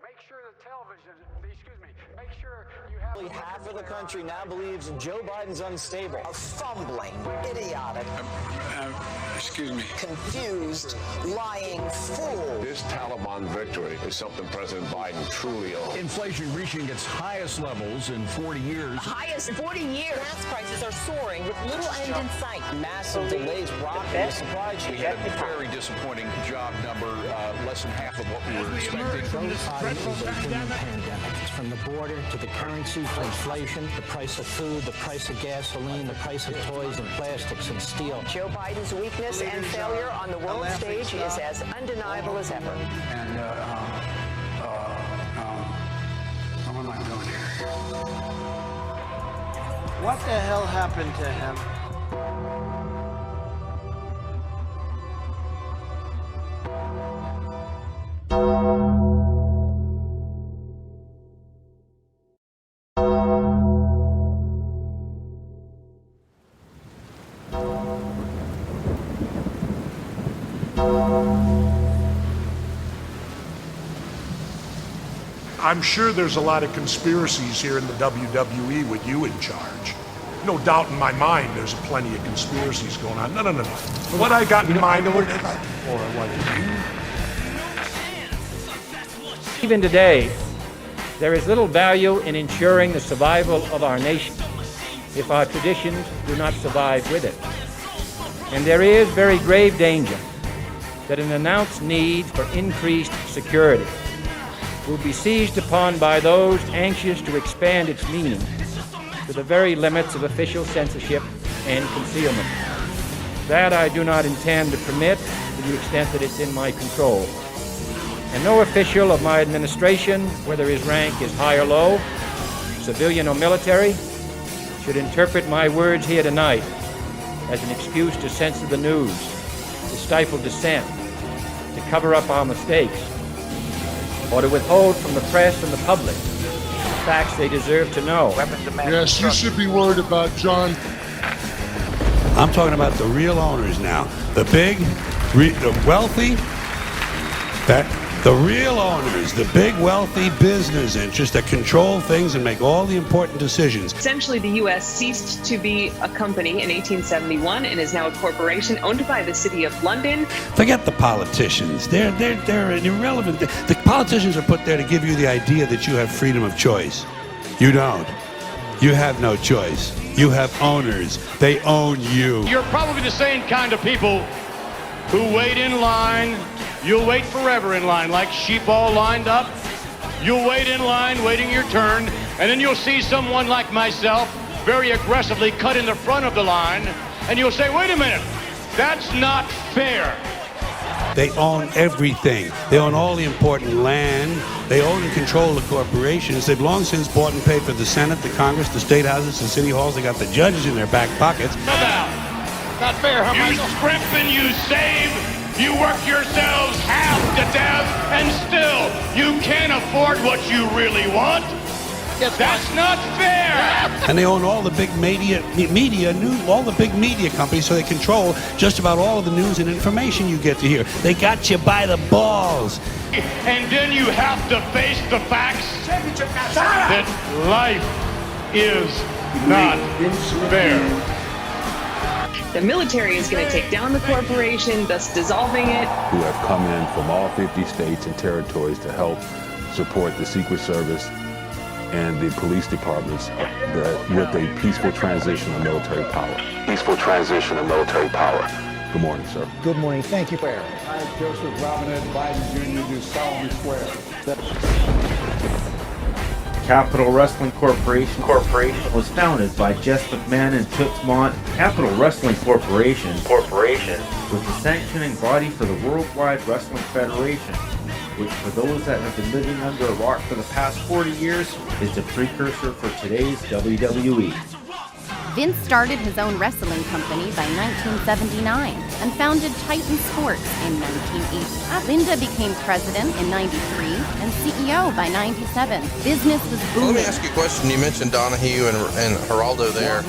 Make sure the television, make sure you have... Half of the country now believes Joe Biden's unstable. A fumbling, idiotic, confused, lying fool. This Taliban victory is something President Biden truly owns. Inflation reaching its highest levels in 40 years. The highest in 40 years. Gas prices are soaring with little end in sight. Massive delays rocking the supply chain. We had a very disappointing job number, less than half of what we were expecting. Joe Biden is a human pandemic. It's from the border to the currency to inflation, the price of food, the price of gasoline, the price of toys and plastics and steel. Joe Biden's weakness and failure on the world stage is as undeniable as ever. And, what am I doing here? What the hell happened to him? I'm sure there's a lot of conspiracies here in the WWE with you in charge. No doubt in my mind there's plenty of conspiracies going on. No. What I got in mind... Even today, there is little value in ensuring the survival of our nation if our traditions do not survive with it. And there is very grave danger that an announced need for increased security will be seized upon by those anxious to expand its meaning to the very limits of official censorship and concealment. That I do not intend to permit to the extent that it's in my control. And no official of my administration, whether his rank is high or low, civilian or military, should interpret my words here tonight as an excuse to censor the news, to stifle dissent, to cover up our mistakes, or to withhold from the press and the public the facts they deserve to know. Yes, you should be worried about John. I'm talking about the real owners now. The big, the wealthy, the real owners, the big wealthy business interests that control things and make all the important decisions. Essentially, the U.S. ceased to be a company in 1871 and is now a corporation owned by the City of London. Forget the politicians. They're irrelevant. The politicians are put there to give you the idea that you have freedom of choice. You don't. You have no choice. You have owners. They own you. You're probably the same kind of people who wait in line. You'll wait forever in line, like sheep all lined up. You'll wait in line, waiting your turn, and then you'll see someone like myself very aggressively cut in the front of the line, and you'll say, wait a minute, that's not fair. They own everything. They own all the important land. They own and control the corporations. They've long since bought and paid for the Senate, the Congress, the state houses, the city halls. They got the judges in their back pockets. Not fair, huh? You scrimp and you save. You work yourselves half to death, and still you can't afford what you really want. That's not fair. And they own all the big all the big media companies, so they control just about all of the news and information you get to hear. They got you by the balls. And then you have to face the facts that life is not fair. The military is going to take down the corporation, thus dissolving it. Who have come in from all 50 states and territories to help support the Secret Service and the police departments with a peaceful transition of military power. Peaceful transition of military power. Good morning, sir. Good morning. Thank you. I, Joseph Robinette Biden Jr., do solemnly swear. Capital Wrestling Corporation was founded by Jess McMahon and Toots Mont. Capital Wrestling Corporation was the sanctioning body for the Worldwide Wrestling Federation, which for those that have been living under a rock for the past 40 years is the precursor for today's WWE. Vince started his own wrestling company by 1979 and founded Titan Sports in 1980. Linda became president in 93 and CEO by 97. Business was booming. Let me ask you a question. You mentioned Donahue and Geraldo there.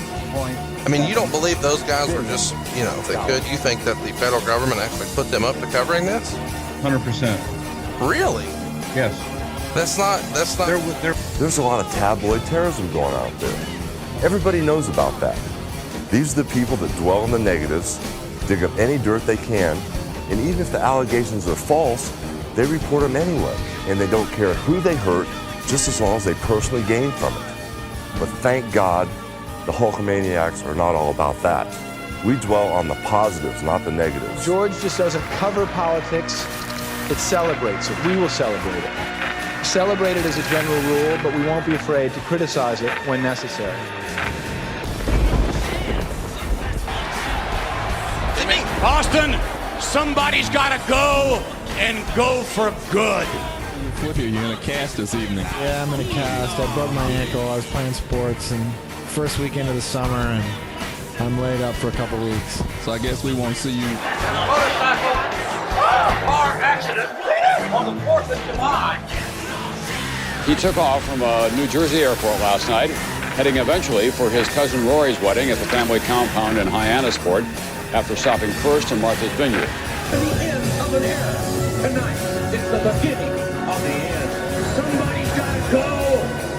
I mean, you don't believe those guys were just, if they could, you think that the federal government actually put them up to covering this? 100%. Really? Yes. That's not. There's a lot of tabloid terrorism going on out there. Everybody knows about that. These are the people that dwell on the negatives, dig up any dirt they can, and even if the allegations are false, they report them anyway. And they don't care who they hurt, just as long as they personally gain from it. But thank God, the Hulkamaniacs are not all about that. We dwell on the positives, not the negatives. George just doesn't cover politics, it celebrates it. We will celebrate it. Celebrate it as a general rule, but we won't be afraid to criticize it when necessary. Austin, somebody's got to go and go for good. Flip you, you're going to cast this evening. Yeah, I'm going to cast. I broke my ankle. I was playing sports, and first weekend of the summer, and I'm laid up for a couple weeks. So I guess we won't see you. Motorcycle car accident on the 4th of July. He took off from New Jersey airport last night, heading eventually for his cousin Rory's wedding at the family compound in Hyannisport, after stopping first in Martha's Vineyard. The end of an era. Tonight is the beginning of the end. Somebody's got to go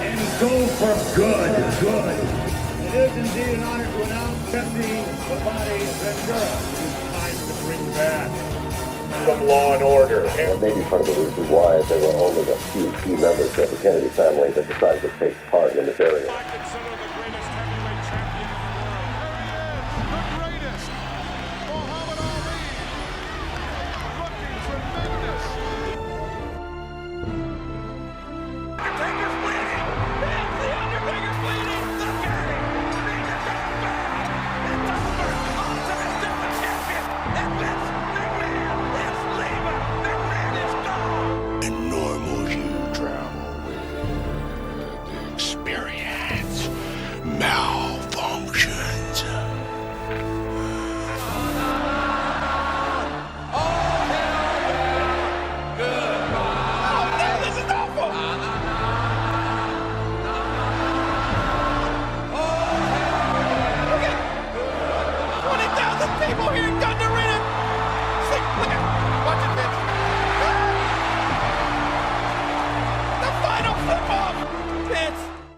and go for good. Good. It is indeed an honor to announce Jesse the Body Ventura. It's time to bring back some law and order. Well, maybe part of the reason why there were only a few key members of the Kennedy family that decided to take part in this area.